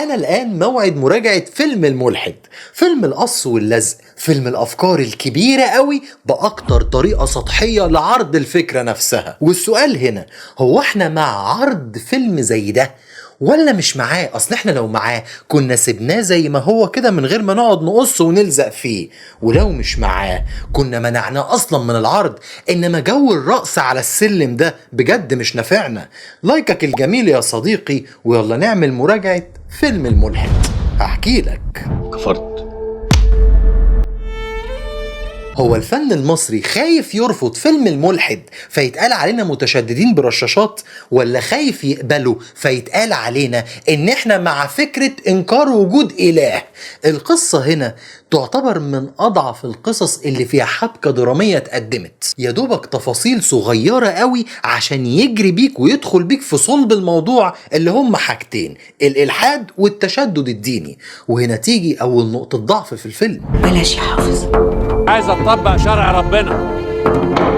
حان الآن موعد مراجعة فيلم الملحد، فيلم القص واللزق، فيلم الأفكار الكبيرة قوي بأكتر طريقة سطحية لعرض الفكرة نفسها. والسؤال هنا، هو احنا مع عرض فيلم زي ده ولا مش معاه؟ اصل احنا لو معاه كنا سبناه زي ما هو كده من غير ما نقعد نقص ونلزق فيه، ولو مش معاه كنا منعناه اصلا من العرض. انما جو الرقص على السلم ده بجد مش نافعنا. لايكك الجميل يا صديقي، ويلا نعمل مراجعة فيلم الملحد. هحكي لك. كفرت. هو الفن المصري خايف يرفض فيلم الملحد فيتقال علينا متشددين برشاشات، ولا خايف يقبله فيتقال علينا ان احنا مع فكرة انكار وجود اله؟ القصة هنا تعتبر من اضعف القصص اللي فيها حبكة درامية اتقدمت، يا دوبك تفاصيل صغيرة قوي عشان يجري بيك ويدخل بيك في صلب الموضوع اللي هم حاجتين، الالحاد والتشدد الديني. وهنا تيجي اول نقطة ضعف في الفيلم. بلاش يا حافظ، عايز اطبق شرع ربنا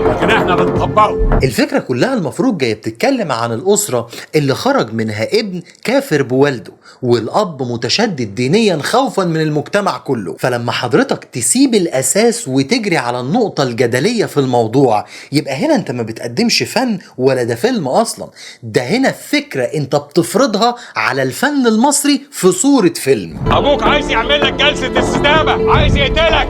لكن احنا بنطبقه. الفكرة كلها المفروض جاية بتتكلم عن الأسرة اللي خرج منها ابن كافر بوالده، والأب متشدد دينيا خوفا من المجتمع كله. فلما حضرتك تسيب الأساس وتجري على النقطة الجدلية في الموضوع، يبقى هنا انت ما بتقدمش فن ولا ده فيلم أصلا، ده هنا فكرة انت بتفرضها على الفن المصري في صورة فيلم. ابوك عايز يعمل لك جلسة استدامة، عايز يقتلك.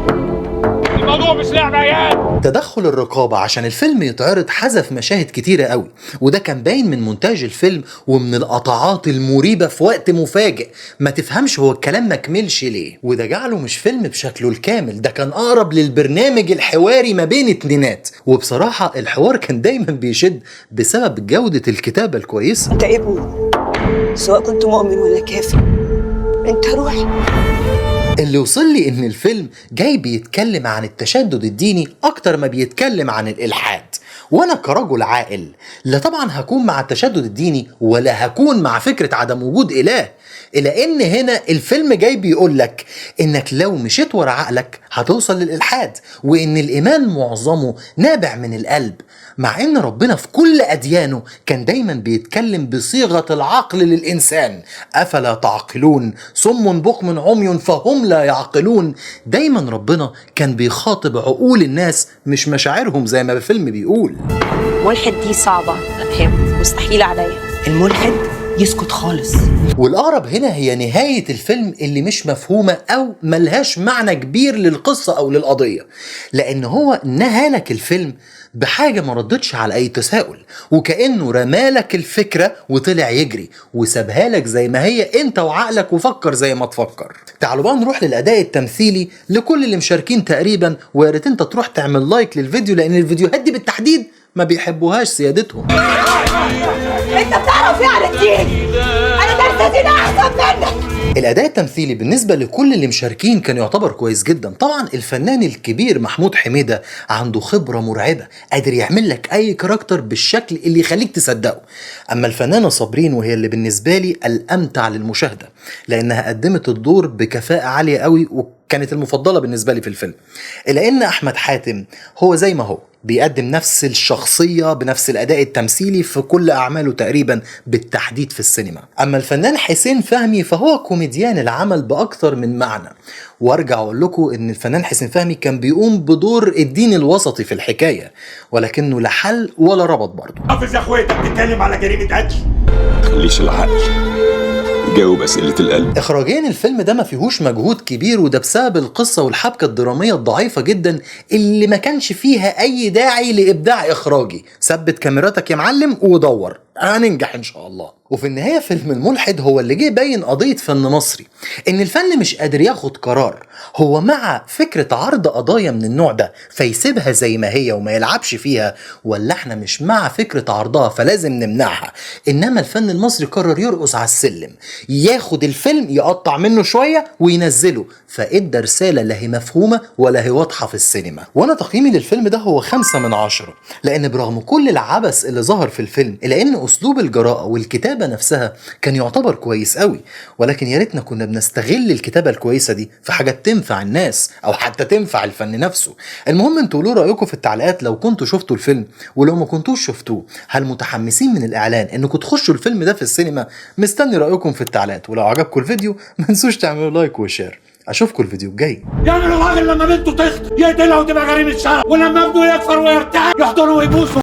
الموضوع مش لعبة عيال. تدخل الرقابة عشان الفيلم يتعرض حذف مشاهد كتيرة قوي، وده كان باين من مونتاج الفيلم ومن القطعات المريبة في وقت مفاجئ ما تفهمش هو الكلام ما كملش ليه. وده جعله مش فيلم بشكله الكامل، ده كان أقرب للبرنامج الحواري ما بين اتنينات. وبصراحة الحوار كان دايما بيشد بسبب جودة الكتابة الكويسة. انت ابني سواء كنت مؤمن ولا كافر، انت روحي. اللي وصل لي ان الفيلم جاي بيتكلم عن التشدد الديني اكتر ما بيتكلم عن الالحاد، وانا كرجل عاقل لا طبعا هكون مع التشدد الديني ولا هكون مع فكرة عدم وجود اله، الا ان هنا الفيلم جاي بيقول لك انك لو مشيت ورا عقلك هتوصل للالحاد، وان الايمان معظمه نابع من القلب، مع ان ربنا في كل اديانه كان دايما بيتكلم بصيغة العقل للانسان. افلا تعقلون صم بكم عمي فهم لا يعقلون. دايما ربنا كان بيخاطب عقول الناس مش مشاعرهم زي ما الفيلم بيقول. ملحد دي صعبة، هي مستحيلة عليا. الملحد يسكت خالص. والأقرب هنا هي نهاية الفيلم اللي مش مفهومة أو ملهاش معنى كبير للقصة أو للقضية، لأن هو نهالك الفيلم بحاجة ما ردتش على أي تساؤل، وكأنه رمالك الفكرة وطلع يجري وسابها لك زي ما هي أنت وعقلك وفكر زي ما تفكر. تعالوا بقى نروح للأداء التمثيلي لكل اللي مشاركين تقريبا، ويا ريت أنت تروح تعمل لايك للفيديو لأن الفيديوهات دي بالتحديد ما بيحبوهاش سيادتهم. انت بتعرف ايه عن الدين؟ انا درس دين احسن منك. الأداء التمثيلي بالنسبة لكل اللي مشاركين كان يعتبر كويس جدا. طبعا الفنان الكبير محمود حميدة عنده خبرة مرعبة، قادر يعمل لك أي كاركتر بالشكل اللي يخليك تصدقه. أما الفنانة صابرين وهي اللي بالنسبة لي الأمتع للمشاهدة لأنها قدمت الدور بكفاءة عالية قوي وكانت المفضلة بالنسبة لي في الفيلم، إلا إن أحمد حاتم هو زي ما هو بيقدم نفس الشخصية بنفس الأداء التمثيلي في كل أعماله تقريبا بالتحديد في السينما. أما الفنان حسين فهمي فهو كوميديان العمل بأكتر من معنى، وارجع اقول لكم ان الفنان حسين فهمي كان بيقوم بدور الدين الوسطي في الحكاية، ولكنه لا حل ولا ربط برضه. حافظ يا اخويا، انت بتتكلم على جريمة قتل. خليش العقل جاوب أسئلة القلب. اخراجيا الفيلم ده ما فيهوش مجهود كبير، وده بسبب القصة والحبكة الدرامية الضعيفة جدا اللي ما كانش فيها اي داعي لابداع اخراجي. ثبت كاميراتك يا معلم ودور، هننجح ان شاء الله. وفي النهاية فيلم الملحد هو اللي جه باين قضية فن مصري، ان الفن مش قادر ياخد قرار، هو مع فكرة عرض قضايا من النوع ده فيسيبها زي ما هي وما يلعبش فيها، ولا احنا مش مع فكرة عرضها فلازم نمنعها. انما الفن المصري قرر يرقص على السلم، ياخد الفيلم يقطع منه شوية وينزله، فادى رسالة لا هي مفهومة ولا هي واضحة في السينما. وانا تقييمي للفيلم ده هو 5 من 10، لان برغم كل العبث اللي ظهر في الفيلم الا ان اسلوب الجراءة والكتابة الكتابة نفسها كان يعتبر كويس قوي، ولكن يا ريتنا كنا بنستغل الكتابة الكويسة دي في حاجات تنفع الناس أو حتى تنفع الفن نفسه. المهم انتوا قولوا رأيكم في التعليقات لو كنتوا شفتوا الفيلم، ولو ما كنتوش شفتوه هل متحمسين من الإعلان إنكم تخشوا الفيلم ده في السينما؟ مستني رأيكم في التعليقات، ولو عجبكم الفيديو ما تنسوش تعملوا لايك وشير. أشوفكم الفيديو الجاي. يعني الراجل لما بنته تخطئ يقتلها وتبقى جريمة شرف، ولما ابنه يكفر ويرتاح يحضنه ويبوسه.